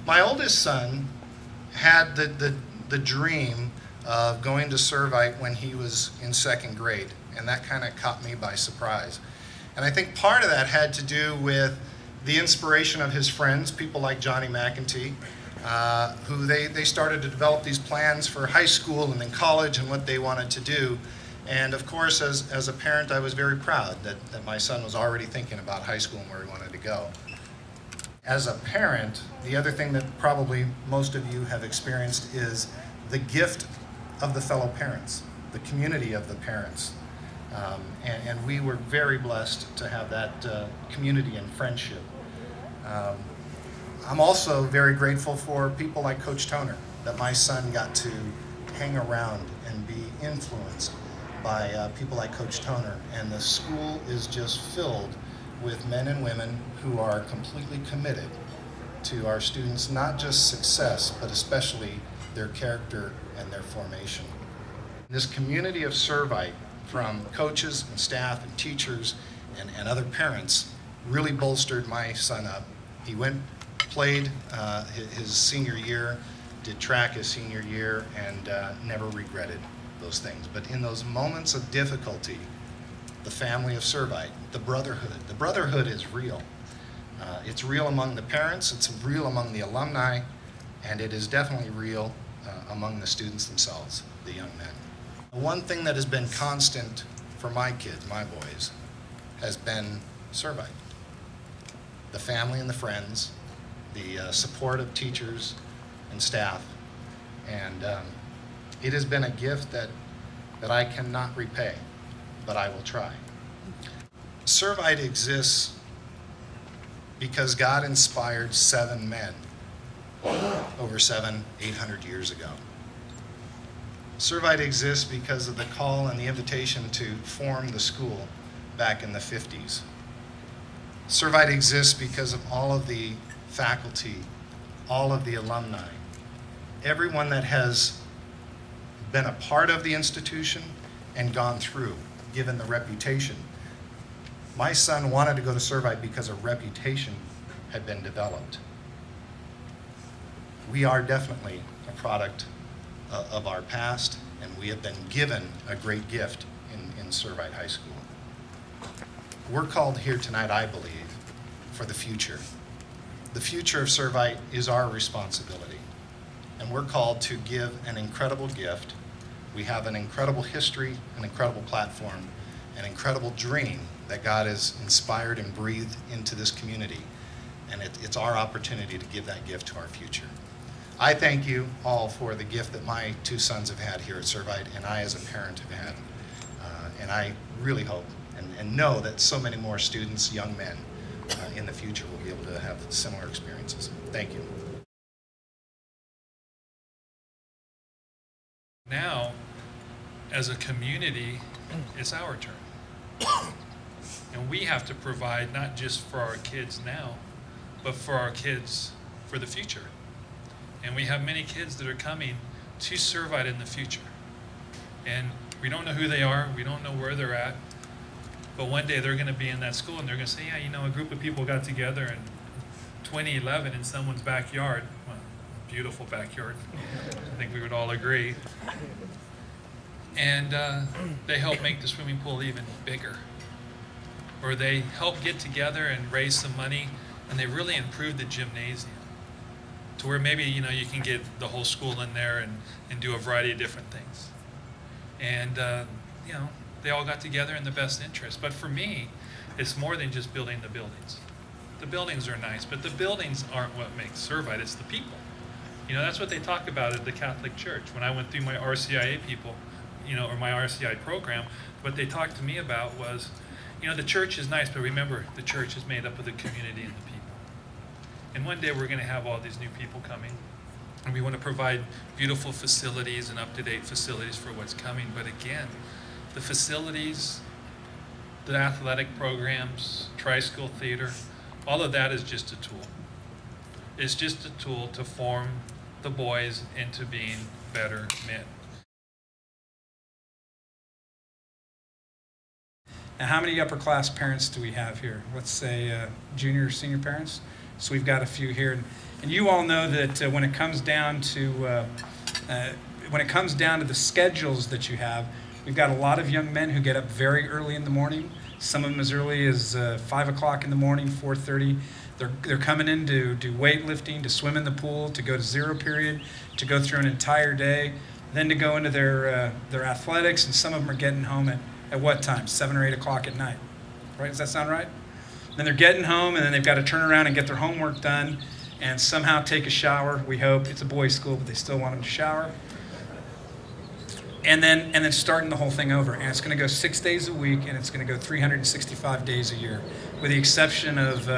My oldest son had the dream of going to Servite when he was in second grade, and that kind of caught me by surprise. And I think part of that had to do with the inspiration of his friends, people like Johnny McEntee, who they started to develop these plans for high school and then college and what they wanted to do. And of course, as a parent, I was very proud that my son was already thinking about high school and where he wanted to go. As a parent, the other thing that probably most of you have experienced is the gift of the fellow parents, the community of the parents. And we were very blessed to have that community and friendship. I'm also very grateful for people like Coach Toner, that my son got to hang around and be influenced by people like Coach Toner. And the school is just filled with men and women who are completely committed to our students, not just success, but especially their character and their formation. This community of Servite, from coaches and staff and teachers and other parents, really bolstered my son up. He played his senior year, did track his senior year, and never regretted those things. But in those moments of difficulty, the family of Servite, the brotherhood is real. It's real among the parents, it's real among the alumni, and it is definitely real among the students themselves, the young men. One thing that has been constant for my kids, my boys, has been Servite. The family and the friends, the support of teachers and staff, and it has been a gift that I cannot repay, but I will try. Servite exists because God inspired 7 men over 800 years ago. Servite exists because of the call and the invitation to form the school back in the 50s. Servite exists because of all of the faculty, all of the alumni, everyone that has been a part of the institution and gone through, given the reputation. My son wanted to go to Servite because a reputation had been developed. We are definitely a product of our past, and we have been given a great gift in Servite High School. We're called here tonight, I believe, for the future. The future of Servite is our responsibility, and we're called to give an incredible gift. We have an incredible history, an incredible platform, an incredible dream that God has inspired and breathed into this community, and it's our opportunity to give that gift to our future. I thank you all for the gift that my 2 sons have had here at Servite, and I as a parent have had. And I really hope and know that so many more students, young men, in the future will be able to have similar experiences. Thank you. Now, as a community, it's our turn. And we have to provide not just for our kids now, but for our kids for the future. And we have many kids that are coming to Servite in the future. And we don't know who they are, we don't know where they're at, but one day they're going to be in that school and they're going to say, yeah, you know, a group of people got together in 2011 in someone's backyard. Well, beautiful backyard. I think we would all agree. And they helped make the swimming pool even bigger. Or they helped get together and raise some money, and they really improved the gymnasium to where maybe, you know, you can get the whole school in there and do a variety of different things. And, you know, they all got together in the best interest. But for me, it's more than just building the buildings. The buildings are nice, but the buildings aren't what makes Servite, it's the people. You know, that's what they talk about at the Catholic Church. When I went through my RCIA people, you know, or my RCI program, what they talked to me about was, you know, the church is nice, but remember, the church is made up of the community and the people. And one day we're going to have all these new people coming, and we want to provide beautiful facilities and up-to-date facilities for what's coming. But again, the facilities, the athletic programs, tri-school theater, all of that is just a tool. It's just a tool to form the boys into being better men. Now, how many upper class parents do we have here? Let's say junior or senior parents. So we've got a few here, and you all know that when it comes down to the schedules that you have, we've got a lot of young men who get up very early in the morning. Some of them as early as 5 o'clock in the morning, 4:30. They're coming in to do weightlifting, to swim in the pool, to go to zero period, to go through an entire day, then to go into their athletics, and some of them are getting home at what time? 7 or 8 o'clock at night, right? Does that sound right? Then they're getting home, and then they've got to turn around and get their homework done and somehow take a shower. We hope. It's a boys' school, but they still want them to shower. And then starting the whole thing over. And it's going to go 6 days a week, and it's going to go 365 days a year, with the exception of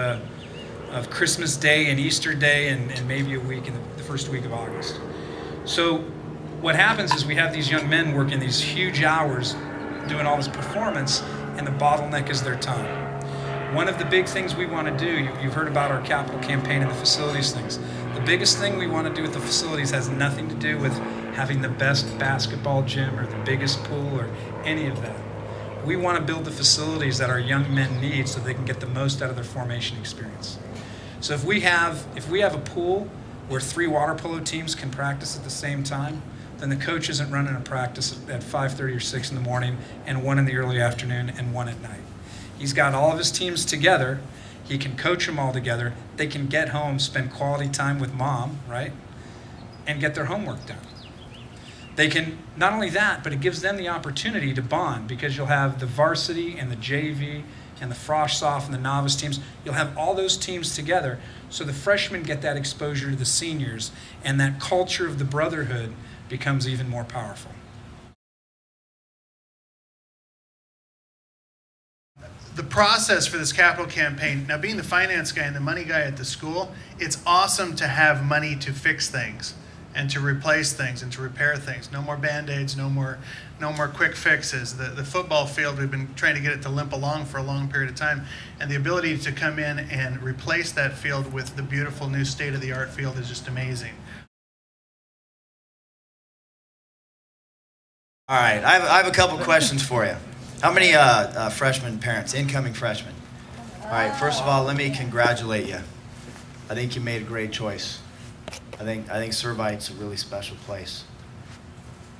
Christmas Day and Easter Day and maybe a week in the first week of August. So what happens is we have these young men working these huge hours doing all this performance, and the bottleneck is their time. One of the big things we want to do, you've heard about our capital campaign and the facilities things. The biggest thing we want to do with the facilities has nothing to do with having the best basketball gym or the biggest pool or any of that. We want to build the facilities that our young men need so they can get the most out of their formation experience. So if we have a pool where 3 water polo teams can practice at the same time, then the coach isn't running a practice at 5:30 or 6 in the morning and 1 in the early afternoon and 1 at night. He's got all of his teams together. He can coach them all together. They can get home, spend quality time with mom, right? And get their homework done. They can, not only that, but it gives them the opportunity to bond, because you'll have the varsity and the JV and the Frosh Soft and the novice teams. You'll have all those teams together, so the freshmen get that exposure to the seniors, and that culture of the brotherhood becomes even more powerful. The process for this capital campaign, now being the finance guy and the money guy at the school, it's awesome to have money to fix things and to replace things and to repair things. No more Band-Aids, no more quick fixes. The football field, we've been trying to get it to limp along for a long period of time, and the ability to come in and replace that field with the beautiful new state-of-the-art field is just amazing. All right, I have a couple questions for you. How many freshman parents, incoming freshmen? All right, first of all, let me congratulate you. I think you made a great choice. I think Servite's a really special place.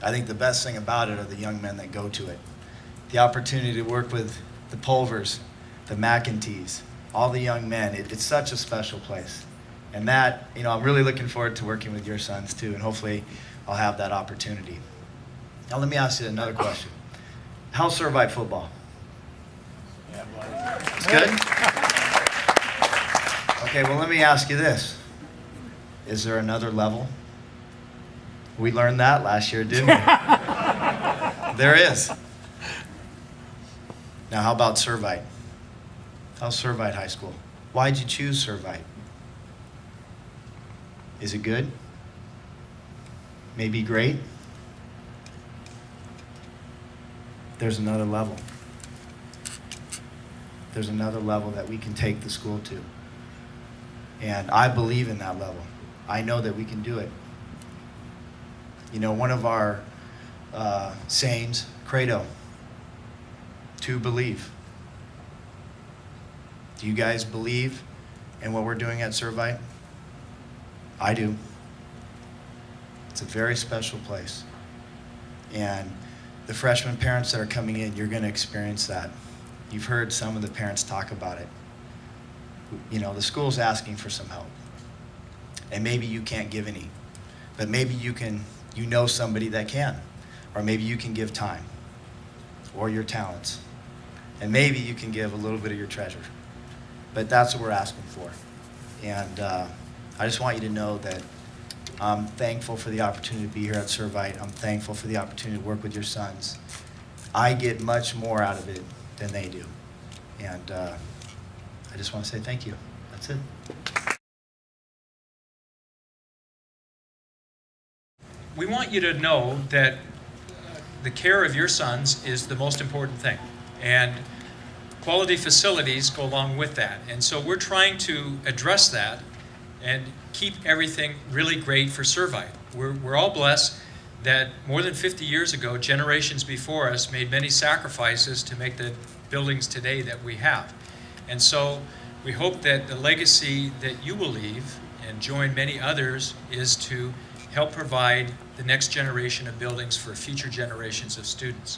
I think the best thing about it are the young men that go to it. The opportunity to work with the Pulvers, the McEntees, all the young men. It's such a special place. And that, I'm really looking forward to working with your sons too, and hopefully I'll have that opportunity. Now let me ask you another question. How's Servite football? It's good? Okay, well let me ask you this. Is there another level? We learned that last year, didn't we? There is. Now how about Servite? How's Servite High School? Why'd you choose Servite? Is it good? Maybe great? There's another level. There's another level that we can take the school to. And I believe in that level. I know that we can do it. One of our sayings, Credo, to believe. Do you guys believe in what we're doing at Servite? I do. It's a very special place. And the freshman parents that are coming in, you're going to experience that. You've heard some of the parents talk about it. The school's asking for some help. And maybe you can't give any. But maybe you know somebody that can. Or maybe you can give time. Or your talents. And maybe you can give a little bit of your treasure. But that's what we're asking for. And I just want you to know that I'm thankful for the opportunity to be here at Servite. I'm thankful for the opportunity to work with your sons. I get much more out of it than they do. And I just want to say thank you. That's it. We want you to know that the care of your sons is the most important thing. And quality facilities go along with that. And so we're trying to address that and keep everything really great for Servite. We're all blessed that more than 50 years ago, generations before us made many sacrifices to make the buildings today that we have. And so we hope that the legacy that you will leave and join many others is to help provide the next generation of buildings for future generations of students.